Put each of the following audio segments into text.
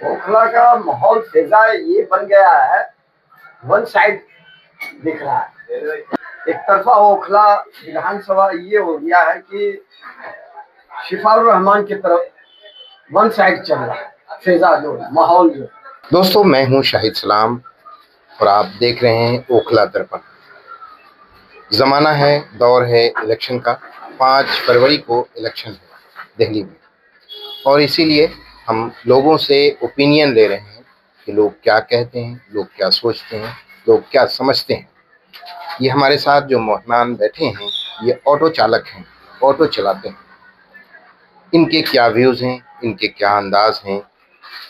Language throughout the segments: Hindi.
ओखला का माहौल फिजा ये बन गया है, वन साइड दिख रहा है। एक तरफा ओखला विधानसभा ये हो गया है कि शिफाउर रहमान की तरफ वन साइड चल रहा है, फिजा जो माहौल जो। दोस्तों, मैं हूं शाहिद सलाम और आप देख रहे हैं ओखला दर्पण। ज़माना है, दौर है इलेक्शन का। 5 फरवरी को इलेक्शन है दिल्ली में, और इसीलिए हम लोगों से ओपिनियन ले रहे हैं कि लोग क्या कहते हैं, लोग क्या सोचते हैं, लोग क्या समझते हैं। ये हमारे साथ जो मेहमान बैठे हैं, ये ऑटो चालक हैं, ऑटो चलाते हैं। इनके क्या व्यूज़ हैं, इनके क्या अंदाज हैं,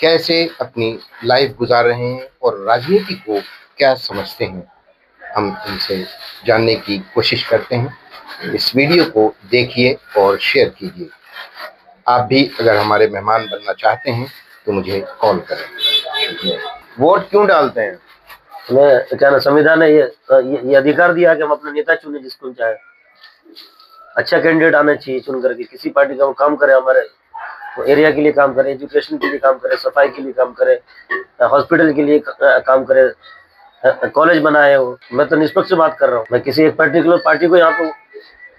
कैसे अपनी लाइफ गुजार रहे हैं और राजनीति को क्या समझते हैं, हम इनसे जानने की कोशिश करते हैं। इस वीडियो को देखिए और शेयर कीजिए। आप भी अगर हमारे मेहमान बनना चाहते हैं तो मुझे कॉल करें। वोट क्यों डालते हैं? हमें क्या ना, संविधान ने ये अधिकार दिया कि हम अपना नेता चुने जिसको चाहे। अच्छा कैंडिडेट आना चाहिए चुन करके, किसी पार्टी का वो काम करे, हमारे एरिया के लिए काम करे, एजुकेशन के लिए काम करे, सफाई के लिए काम करे, हॉस्पिटल के लिए काम करे, कॉलेज बनाए हो। मैं तो निष्पक्ष बात कर रहा हूँ। मैं किसी एक पर्टिकुलर पार्टी को यहाँ पे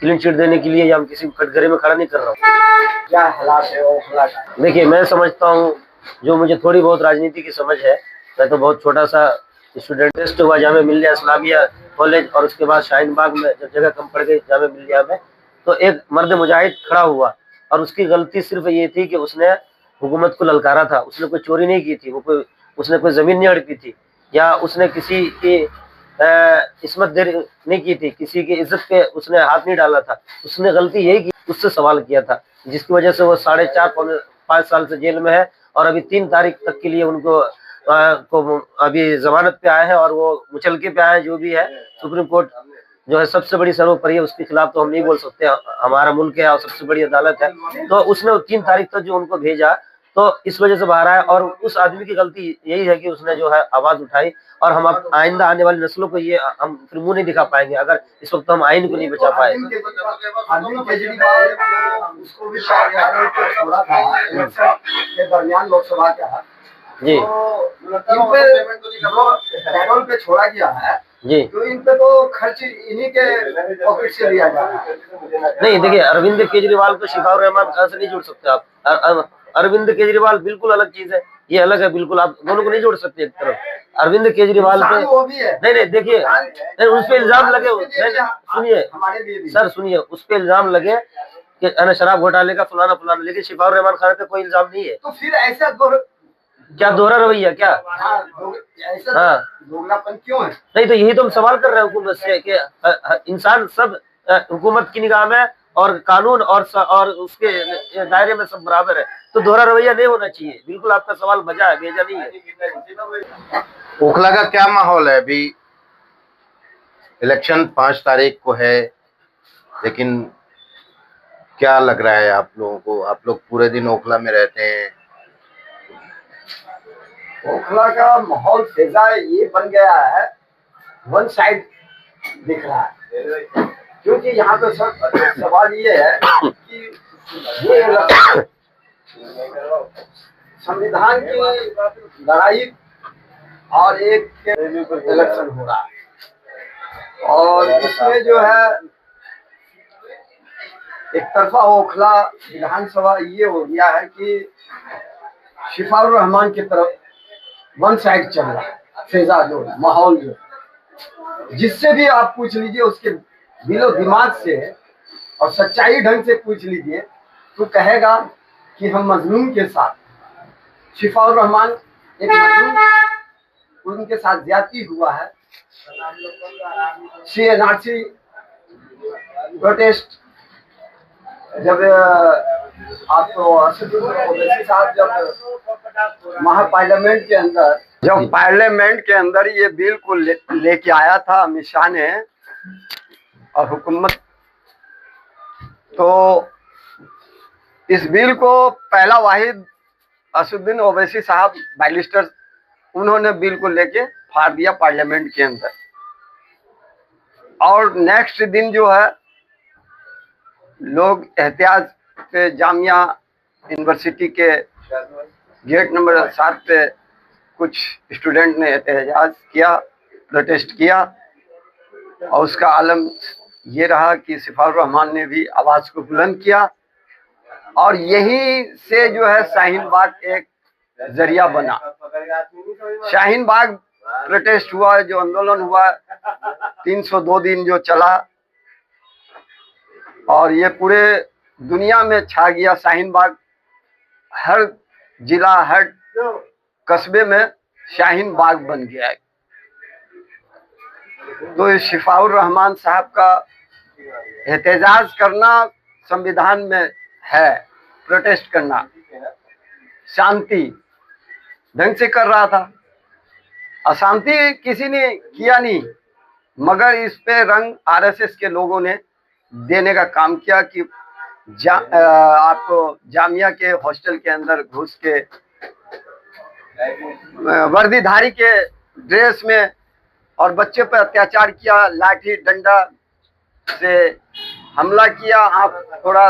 क्लीन चिट देने के लिए या किसी कटघरे में खड़ा नहीं कर रहा हूँ। क्या हालात है ओखला का? देखिए, मैं समझता हूँ, जो मुझे थोड़ी बहुत राजनीति की समझ है, मैं तो बहुत छोटा सा स्टूडेंट, टेस्ट हुआ जामिया मिल्लिया इस्लामिया कॉलेज, और उसके बाद शाहीन बाग में जब जगह कम पड़ गई जामिया मिल्लिया में, तो एक मर्द मुजाहिद खड़ा हुआ, और उसकी गलती सिर्फ ये थी कि उसने हुकूमत को ललकारा था। उसने कोई चोरी नहीं की थी, उसने कोई जमीन नहीं हड़पी थी, या उसने किसी की इस्मत देर नहीं की थी, किसी की इज्जत पे उसने हाथ नहीं डाला था। उसने गलती यही की, उससे सवाल किया था, जिसकी वजह से वो 4.5-5 साल से जेल में है, और अभी 3 तारीख तक के लिए उनको को अभी जमानत पे आए हैं, और वो मुचलके पे आए हैं। जो भी है, सुप्रीम कोर्ट जो है सबसे बड़ी सर्वोपरि है, उसके खिलाफ तो हम नहीं बोल सकते। हमारा मुल्क है और सबसे बड़ी अदालत है, तो उसने 3 तारीख तक जो उनको भेजा, तो इस वजह से बाहर आया। और उस आदमी की गलती यही है कि उसने जो है आवाज उठाई, और हम अब आइंदा आने वाली नस्लों को ये हम फिर मुंह नहीं दिखा पाएंगे अगर इस वक्त हम आइन को नहीं बचा पाए। अरविंद केजरीवाल उसको भी छोड़ा था इलेक्शन के दरमियान, लोकसभा का जी, इन पे पैरोल पे छोड़ा गया है जी। तो इन पे तो खर्च इन्हीं के पॉकेट से लिया जा रहा है। नहीं, देखिए, अरविंद केजरीवाल को शिफाउर रहमान खान से नहीं जोड़ सकते आप। अरविंद केजरीवाल बिल्कुल अलग चीज है, ये अलग है बिल्कुल। आप दोनों को नहीं जोड़ सकते एक तरफ। अरविंद केजरीवाल पे वो भी है। नहीं, देखिए, उस पे इल्जाम लगे। सुनिए सर, सुनिए, उस पे इल्जाम लगे कि शराब घोटाले का फलाना फलाना, लेकिन शिफाउर रहमान खान पे कोई इल्जाम नहीं है। तो फिर ऐसा क्या दोहरा रवैया क्या? हाँ, दोगलापन क्यों है? नहीं, तो यही तो हम सवाल कर रहे हैं हुकूमत से कि इंसान सब हुकूमत की निगाह में और कानून और उसके दायरे में सब बराबर है, तो दोहरा रवैया नहीं होना चाहिए। बिल्कुल आपका सवाल बजा है, भेजा नहीं है। ओखला का क्या माहौल है? अभी इलेक्शन 5 तारीख को है, लेकिन क्या लग रहा है आप लोगों को? आप लोग पूरे दिन ओखला में रहते हैं। ओखला का माहौल फिजा ये बन गया है, वन साइड दिख रहा है। क्योंकि यहाँ पे सवाल ये है कि ये संविधान की लड़ाई और एक इलेक्शन हो रहा है, और इसमें जो है एक तरफा ओखला विधानसभा ये हो गया है कि शिफाउर रहमान की तरफ वन साइड चल रहा है, फिजा जो माहौल जो। जिससे भी आप पूछ लीजिए, उसके दिलो दिमाग से और सच्चाई ढंग से पूछ लीजिए, तो कहेगा कि हम मजलूम के साथ, शिफाउर रहमान एक मजलूम, उनके साथ ज्यादती हुआ है। CNRC प्रोटेस्ट जब आपको ओवैसी साहब जब पार्लियामेंट के अंदर ये बिल को लेके आया था अमित शाह ने और हुकूमत, तो इस बिल को पहला वाहिद असदुद्दीन ओवैसी साहब बैरिस्टर, उन्होंने बिल को लेके फाड़ दिया पार्लियामेंट के अंदर। और नेक्स्ट दिन जो है लोग एहतियाज पे जामिया यूनिवर्सिटी के गेट नंबर 7 पे कुछ स्टूडेंट ने एहतजाज किया, प्रोटेस्ट किया, और उसका आलम ये रहा कि सिफाउर रहमान ने भी आवाज को बुलंद किया, और यही से जो है शाहीन बाग एक जरिया बना। शाहीन बाग प्रोटेस्ट हुआ, जो आंदोलन हुआ 302 दिन जो चला, और ये पूरे दुनिया में छा गया। शाहीन बाग हर जिला, हर कस्बे में शाहीन बाग बन गया है। तो इस शिफाउर रहमान साहब का एहतजाज करना संविधान में है, प्रोटेस्ट करना, शांति ढंग से कर रहा था, अशांति किसी ने किया नहीं, मगर इस पे रंग आरएसएस के लोगों ने देने का काम किया कि आपको जामिया के हॉस्टल के अंदर घुस के वर्दीधारी के ड्रेस में और बच्चे पर अत्याचार किया, लाठी डंडा से हमला किया, आंख तोड़ा,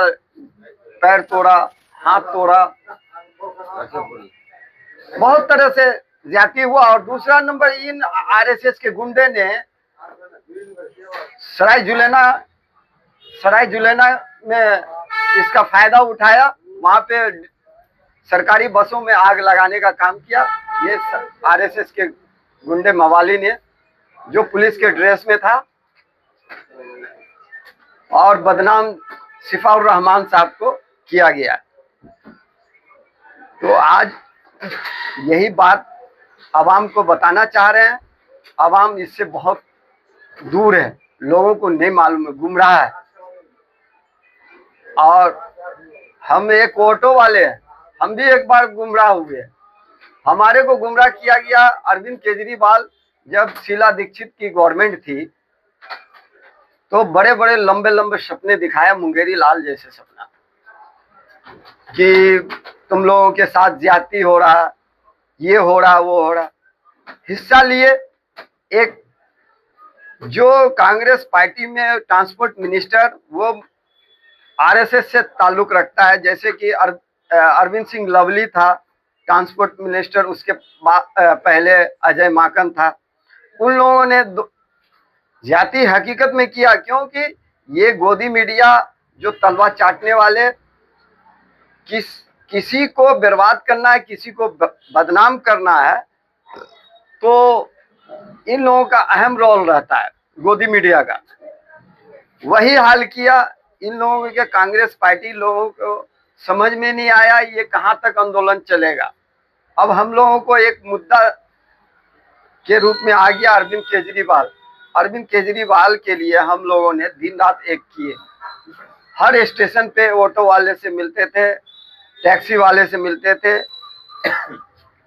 पैर तोड़ा, हाथ तोड़ा, बहुत तरह से ज्यादती हुआ। और दूसरा नंबर, इन आरएसएस के गुंडे ने सराय जुलेना में इसका फायदा उठाया, वहां पे सरकारी बसों में आग लगाने का काम किया। ये आरएसएस के गुंडे मवाली ने, जो पुलिस के ड्रेस में था, और बदनाम शिफाउर रहमान साहब को किया गया। तो आज यही बात आवाम को बताना चाह रहे हैं। आवाम इससे बहुत दूर है, लोगों को नहीं मालूम है, गुमराह है। और हम एक ऑटो वाले हैं, हम भी एक बार गुमराह हुए। हमारे को गुमराह किया गया अरविंद केजरीवाल, जब शीला दीक्षित की गवर्नमेंट थी, तो बड़े बड़े लंबे लंबे सपने दिखाया, मुंगेरी लाल जैसे सपना, कि तुम लोगों के साथ ज्यादती हो रहा, ये हो रहा, वो हो रहा। हिस्सा लिए। एक जो कांग्रेस पार्टी में ट्रांसपोर्ट मिनिस्टर, वो आरएसएस से ताल्लुक रखता है, जैसे कि अरविंद सिंह लवली था ट्रांसपोर्ट मिनिस्टर, उसके पहले अजय माकन था। उन लोगों ने ज्यादती हकीकत में किया, क्योंकि ये गोदी मीडिया जो तलवार चाटने वाले, किसी को बर्बाद करना है, किसी को बदनाम करना है, तो इन लोगों का अहम रोल रहता है, गोदी मीडिया का। वही हाल किया इन लोगों के। कांग्रेस पार्टी लोगों को समझ में नहीं आया ये कहां तक आंदोलन चलेगा। अब हम लोगों को एक मुद्दा के रूप में आ गया अरविंद केजरीवाल। अरविंद केजरीवाल के लिए हम लोगों ने दिन रात एक किए। हर स्टेशन पे ऑटो वाले से मिलते थे, टैक्सी वाले से मिलते थे,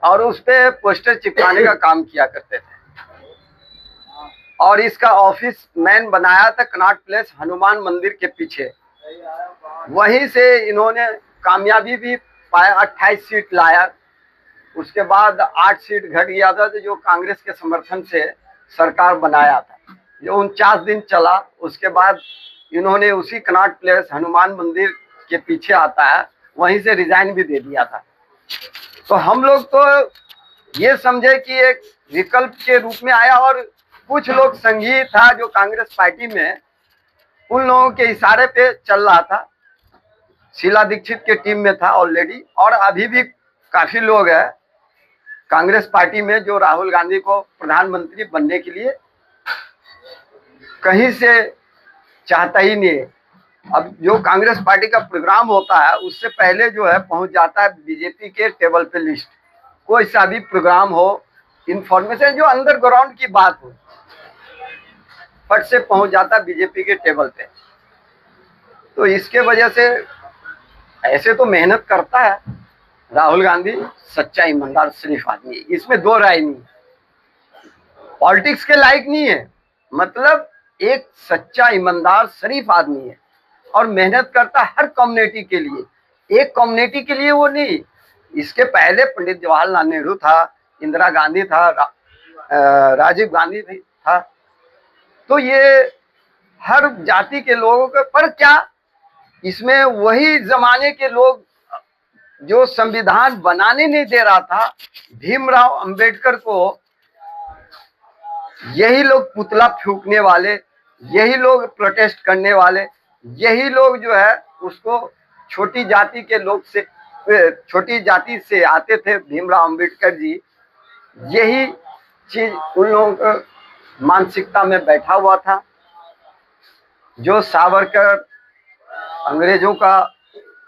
और उस पे पोस्टर चिपकाने का काम किया करते थे। और इसका ऑफिस मैन बनाया था कनॉट प्लेस, हनुमान मंदिर के पीछे। वहीं से इन्होंने कामयाबी भी पाया, 28 सीट लाया। उसके बाद 8 सीट घट गया था, जो कांग्रेस के समर्थन से सरकार बनाया था, जो 49 दिन चला। उसके बाद इन्होंने उसी कनॉट प्लेस हनुमान मंदिर के पीछे आता है, वहीं से रिजाइन भी दे दिया था। तो हम लोग तो ये समझे कि एक विकल्प के रूप में आया, और कुछ लोग संघी था जो कांग्रेस पार्टी में, उन लोगों के इशारे पे चल रहा था। शीला दीक्षित के टीम में था ऑलरेडी, और अभी भी काफी लोग हैं कांग्रेस पार्टी में जो राहुल गांधी को प्रधानमंत्री बनने के लिए कहीं से चाहता ही नहीं है। अब जो कांग्रेस पार्टी का प्रोग्राम होता है, उससे पहले जो है पहुंच जाता है बीजेपी के टेबल पे लिस्ट। कोई सा भी प्रोग्राम हो, इंफॉर्मेशन जो अंडरग्राउंड की बात हो, फट से पहुंच जाता बीजेपी के टेबल पे। तो इसके वजह से ऐसे तो मेहनत करता है राहुल गांधी, सच्चा ईमानदार शरीफ आदमी है, इसमें दो राय नहीं। पॉलिटिक्स के लायक नहीं है, मतलब एक सच्चा ईमानदार शरीफ आदमी है, और मेहनत करता हर कम्युनिटी के लिए। एक कम्युनिटी के लिए वो नहीं, इसके पहले पंडित जवाहरलाल नेहरू था, इंदिरा गांधी था, राजीव गांधी भी था। तो ये हर जाति के लोगों के, पर क्या इसमें वही जमाने के लोग जो संविधान बनाने नहीं दे रहा था, भीमराव अंबेडकर को यही लोग पुतला फूंकने वाले, यही लोग प्रोटेस्ट करने वाले, यही लोग जो है उसको छोटी जाति के लोग से, छोटी जाति से आते थे भीमराव अंबेडकर जी, यही चीज उन लोगों को मानसिकता में बैठा हुआ था। जो सावरकर अंग्रेजों का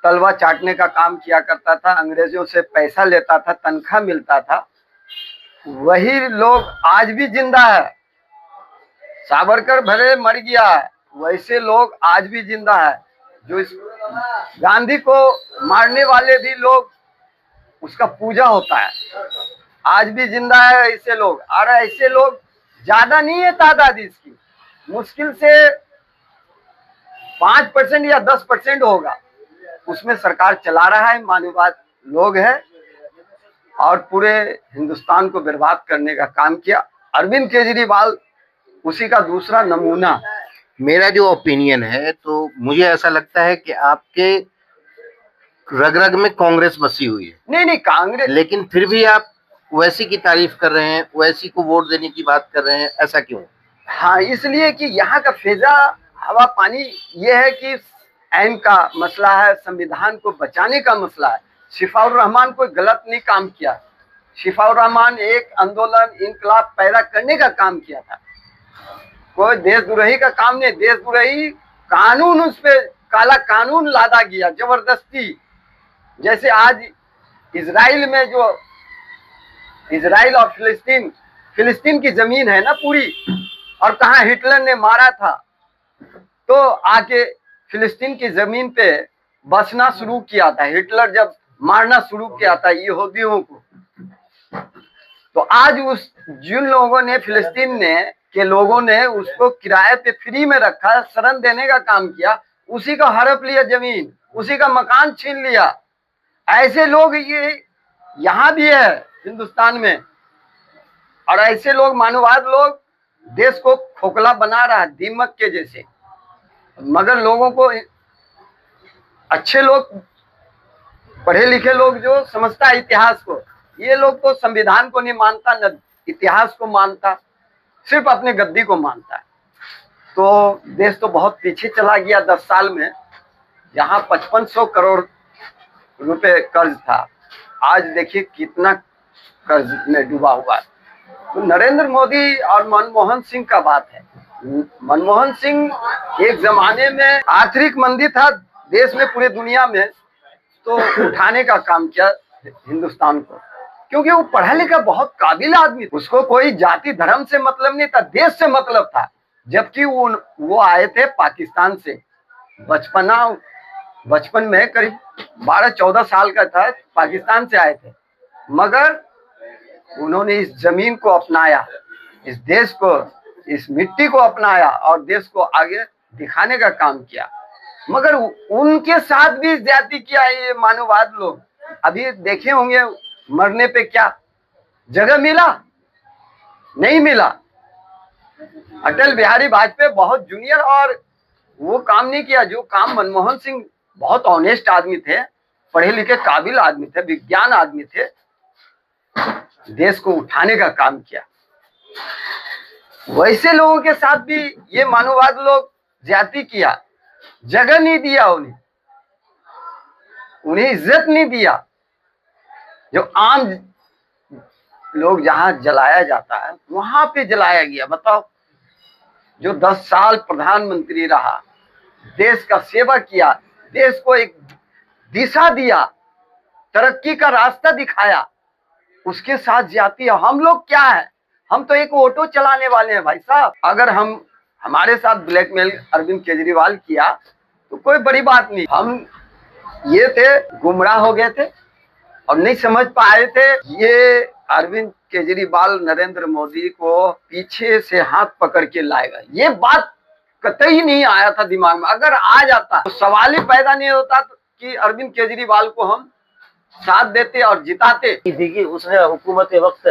तलवा चाटने का काम किया करता था, अंग्रेजों से पैसा लेता था, तनख्वाह मिलता था, वही लोग आज भी जिंदा है। सावरकर भले मर गया है, वैसे लोग आज भी जिंदा है। जो इस गांधी को मारने वाले भी लोग, उसका पूजा होता है, आज भी जिंदा है ऐसे लोग। और ऐसे लोग ज्यादा नहीं है तादाद इसकी, मुश्किल से 5% या 10% होगा, उसमें सरकार चला रहा है, मानववाद लोग हैं और पूरे हिंदुस्तान को बर्बाद करने का काम किया। अरविंद केजरीवाल उसी का दूसरा नमूना। मेरा जो ओपिनियन है, तो मुझे ऐसा लगता है कि आपके रग रग में कांग्रेस बसी हुई है। नहीं कांग्रेस, लेकिन फिर भी आप वैसी की तारीफ कर रहे हैं, वैसी को वोट देने की बात कर रहे हैं, ऐसा क्यों? हाँ, इसलिए कि यहाँ का फिजा हवा पानी ये है कि आइन का मसला है, संविधान को बचाने का मसला है। शिफाउर रहमान कोई गलत नहीं काम किया, शिफाउर रहमान एक आंदोलन, इनकलाब पैदा करने का काम किया था, कोई देशद्रोही का काम नहीं। देशद्रोही कानून, उस पे काला कानून लादा गया जबरदस्ती। जैसे आज इजराइल में जो इजराइल और फिलिस्तीन की जमीन है ना पूरी, और कहाँ हिटलर ने मारा था, तो आके फिलिस्तीन की जमीन पे बसना शुरू किया था हिटलर, जब मारना शुरू किया था यहूदियों को। तो आज उस जिन लोगों ने, फिलिस्तीन ने के लोगों ने उसको किराए पे फ्री में रखा, शरण देने का काम किया, उसी का हड़प लिया जमीन, उसी का मकान छीन लिया। ऐसे लोग ये यहाँ भी है हिंदुस्तान में, और ऐसे लोग, मानववाद लोग, देश को खोखला बना रहा है दीमक के जैसे। मगर लोगों को, अच्छे लोग, पढ़े लिखे लोग जो समझता है इतिहास को, ये लोग तो संविधान को नहीं मानता, न इतिहास को मानता, सिर्फ अपने गद्दी को मानता है। तो देश तो बहुत पीछे चला गया 10 साल में। जहाँ 5500 करोड़ रुपए कर्ज था, आज देखिए कितना कर्ज में डूबा हुआ है। तो नरेंद्र मोदी और मनमोहन सिंह का बात है। मनमोहन सिंह एक जमाने में आर्थिक मंदी था देश में, पूरे दुनिया में, तो उठाने का काम किया हिंदुस्तान को, क्योंकि वो पढ़ा लिखा बहुत काबिल आदमी, उसको कोई जाति धर्म से मतलब नहीं था, देश से मतलब था। जबकि वो आए थे पाकिस्तान से, बचपन में करीब 12-14 साल का था, पाकिस्तान से आए थे, मगर उन्होंने इस जमीन को अपनाया, इस देश को, इस मिट्टी को अपनाया और देश को आगे दिखाने का काम किया। मगर उनके साथ भी ज्यादती किया ये मानववाद लोग। अभी देखे होंगे मरने पे क्या जगह मिला, नहीं मिला। अटल बिहारी वाजपेयी बहुत जूनियर और वो काम नहीं किया जो काम मनमोहन सिंह, बहुत ऑनेस्ट आदमी थे, पढ़े लिखे काबिल आदमी थे, विज्ञान आदमी थे, देश को उठाने का काम किया। वैसे लोगों के साथ भी ये मानववाद लोग ज्यादती किया, जगह नहीं दिया उन्हें इज्जत नहीं दिया। जो आम लोग जहां जलाया जाता है वहां पे जलाया गया। बताओ, जो 10 साल प्रधानमंत्री रहा, देश का सेवा किया, देश को एक दिशा दिया, तरक्की का रास्ता दिखाया, उसके साथ जाती है। हम लोग क्या है, हम तो एक ऑटो चलाने वाले हैं भाई साहब। अगर हमारे साथ ब्लैकमेल अरविंद केजरीवाल किया तो कोई बड़ी बात नहीं, हम ये थे, गुमराह हो गए थे और नहीं समझ पाए थे। ये अरविंद केजरीवाल नरेंद्र मोदी को पीछे से हाथ पकड़ के लाएगा, ये बात कतई नहीं आया था दिमाग में। अगर आ जाता तो सवाल ही पैदा नहीं होता कि अरविंद केजरीवाल को हम साथ देते और जिताते। देखिए, उसने हुकूमत वक्त